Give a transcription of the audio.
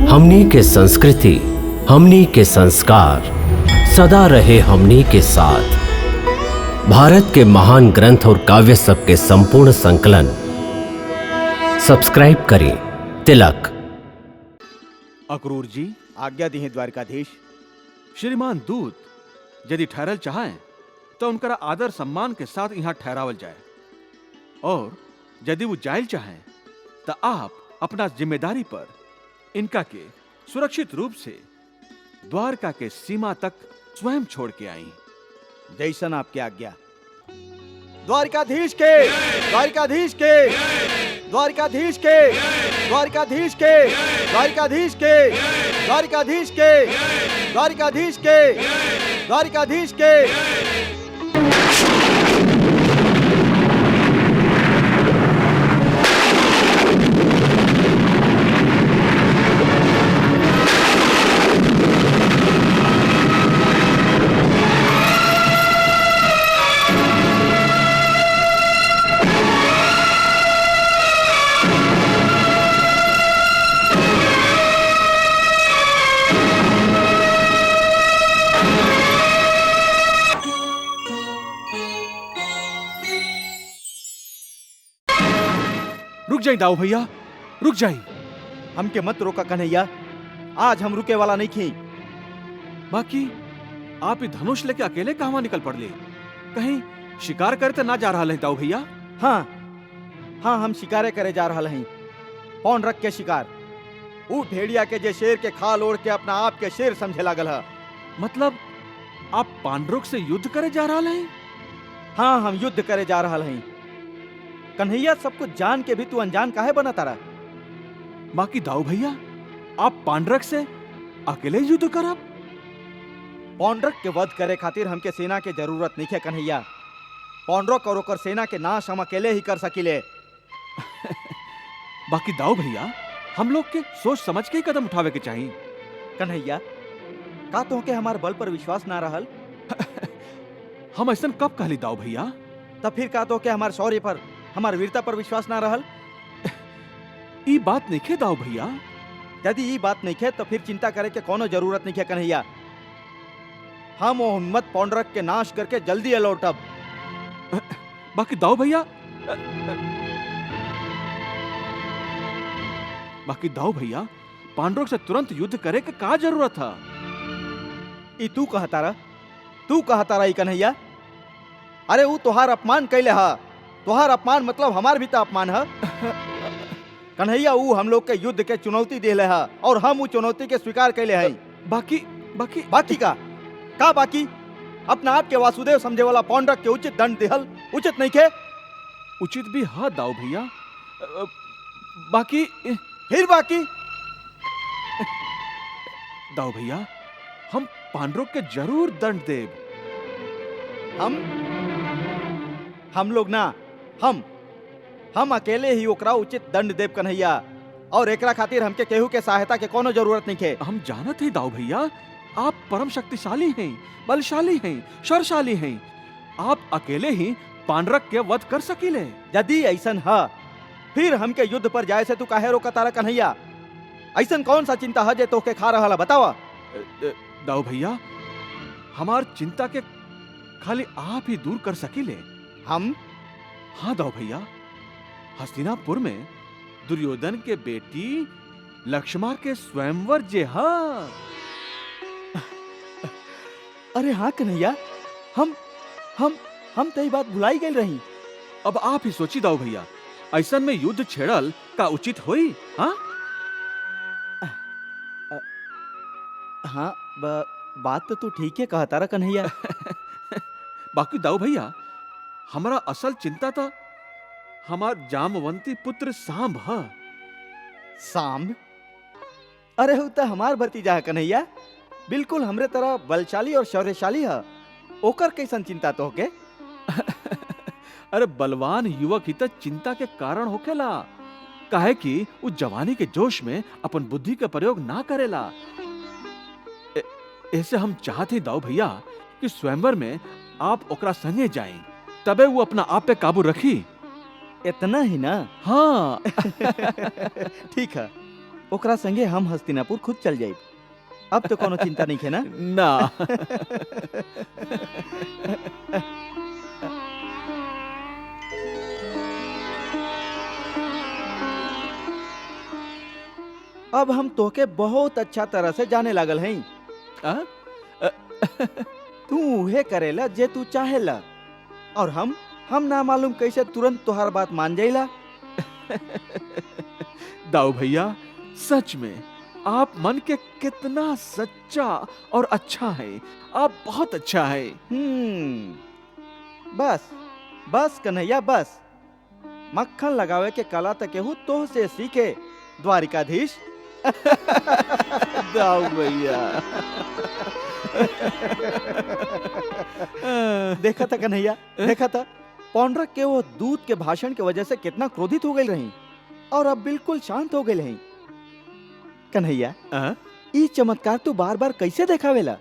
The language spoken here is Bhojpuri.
हमनी के संस्कृति, हमनी के संस्कार सदा रहे हमनी के साथ। भारत के महान ग्रंथ और काव्य सब के संपूर्ण संकलन सब्सक्राइब करें तिलक। अक्रूर जी आज्ञा दी है द्वारकाधीश। श्रीमान दूत यदि ठहरल चाहें तो उनका आदर सम्मान के साथ यहाँ ठहरावल जाए, और यदि वो जायल चाहें तो आप अपना जिम्मेदारी पर इनका के सुरक्षित रूप से द्वारका के सीमा तक स्वयं छोड़ के आई। जैसन आपकी आज्ञा। द्वारकाधीश के, द्वारकाधीश के, द्वारकाधीश के, द्वारकाधीश के, द्वारकाधीश के, द्वारकाधीश के, द्वारकाधीश के, द्वारकाधीश के। रुक जाई दाऊ भैया, रुक जाई। हमके मत रोका कन्हैया, आज हम रुके वाला नहीं थी। बाकी आप ही धनुष लेके अकेले कहवा निकल पड़ले? कहीं शिकार करते ना जा रहा है दाऊ भैया? हाँ हाँ, हम शिकारे करे जा रहा हैं। पौन रख के शिकार। ऊ भेड़िया के जे शेर के खाल ओढ़ के अपना आप के शेर समझे लागल है। मतलब आप पांडुरंग से युद्ध करे जा रहा हैं? हाँ, हम युद्ध करे जा रहा हैं। कन्हैया, सब कुछ जान के भी तू अनजान काहे बना तारा? बाकी दाऊ भैया, आप पांडुरंग से अकेले युद्ध करब? पौंड्रक के वध करे खातिर हमके सेना के जरूरत नहीं है कन्हैया। पौंड्रक और ओकर सेना के नाश हम अकेले ही कर सकिले। बाकी दाऊ भैया, हम लोग के सोच समझ के ही कदम उठावे के चाहिए। कन्हैया, का तोहके हमार बल पर विश्वास ना रहल? हम ऐसा कब कहली दाऊ भैया? तब फिर का तोहके हमार शौर्य पर, हमार वीरता पर विश्वास ना रहल? ई बात नहीं खे दाऊ भैया। यदि ई बात नहीं है तो फिर चिंता करे के कोनो जरूरत नहीं है कन्हैया। हम वो उन्मत्त पौंड्रक के नाश करके जल्दी लौटब। बाकी दाऊ भैया, बाकी दाऊ भैया, पांडुरंग से तुरंत युद्ध करे के का जरूरत था? ई तू कहतारा, तू कहतारा ई कन्हैया? अरे वो तोहार अपमान कैले हा। तोहार अपमान मतलब हमार भी तो अपमान है कन्हैया। वो हम लोग के युद्ध के चुनौती देले है और हम वो चुनौती के स्वीकार कैले हैं। बाकी बाकी बाकी का बाकी? अपना आप के वासुदेव समझे वाला पौंड्रक के उचित दंड देहल उचित नहीं के? उचित भी है दाऊ भैया। बाकी फिर बाकी? दाऊ भैया, हम पांडुरंग के जरूर दंड देव। हम लोग ना, हम अकेले ही ओकरा उचित दंड देव कन्हैया। और एकरा खातिर हमके केहू के सहायता के कोनो जरूरत नहीं है। हम जानत हैं दाऊ भैया, आप परम शक्तिशाली हैं, बलशाली हैं, शौर्यशाली हैं। आप अकेले ही पांडुरंग के वध कर सकीले। यदि ऐसन है फिर हमके युद्ध पर जाए से तू काहे रोका तारा कन्हैया? ऐसन कौन सा चिंता है जे तोके खा रहा? बतावा दाऊ भैया, हमार चिंता के खाली आप ही दूर कर सकीले। हम? हाँ दाऊ भैया, हस्तिनापुर में दुर्योधन के बेटी लक्ष्मण के स्वयंवर जे हाँ। अरे हाँ कन्हैया, हम तो ये बात भुलाई गई रही। अब आप ही सोची दाऊ भैया, ऐसन में युद्ध छेड़ल का उचित होई? हाँ हाँ, बात तो तू ठीक है कहता रहा कन्हैया। बाकी दाऊ भैया, हमारा असल चिंता था हमार जामवंती पुत्र सांब है। सांब? अरे वो तो हमार भतीजा है कन्हैया, बिल्कुल हमरे तरह बलशाली और शौर्यशाली है। ओकर कैसन चिंता तो होके? अरे बलवान युवक ही तो चिंता के कारण होकेला, काहे कि उस जवानी के जोश में अपन बुद्धि का प्रयोग ना करेला। ऐसे हम चाहते दाऊ भैया कि स्वयंवर में आप ओकरा संगे जाएं, तबे वो अपना आप पे काबू रखी। इतना ही ना? हाँ। ठीक है, ओकरा संगे हम हस्तिनापुर खुद चल जाए। अब तो कोनो चिंता नहीं है ना? ना। अब हम तोके बहुत अच्छा तरह से जाने लागल हैं। आ? तू उहे करेला जे तू चाहेला, और हम ना मालूम कैसे तुरंत तुहार बात मान जाइला। दाऊ भैया, सच में आप मन के कितना सच्चा और अच्छा है। आप बहुत अच्छा है। बस बस कन्हैया बस। मक्खन लगावे के कला तक केहू तोह से सीखे, द्वारिकाधीश। दाऊ भैया। देखा था कन्हैया, देखा था पौंड्रक के वो दूत के भाषण के वजह से कितना क्रोधित हो गई रही, और अब बिल्कुल शांत हो गई रही। कन्हैया, ई चमत्कार तू बार बार कैसे देखावेला?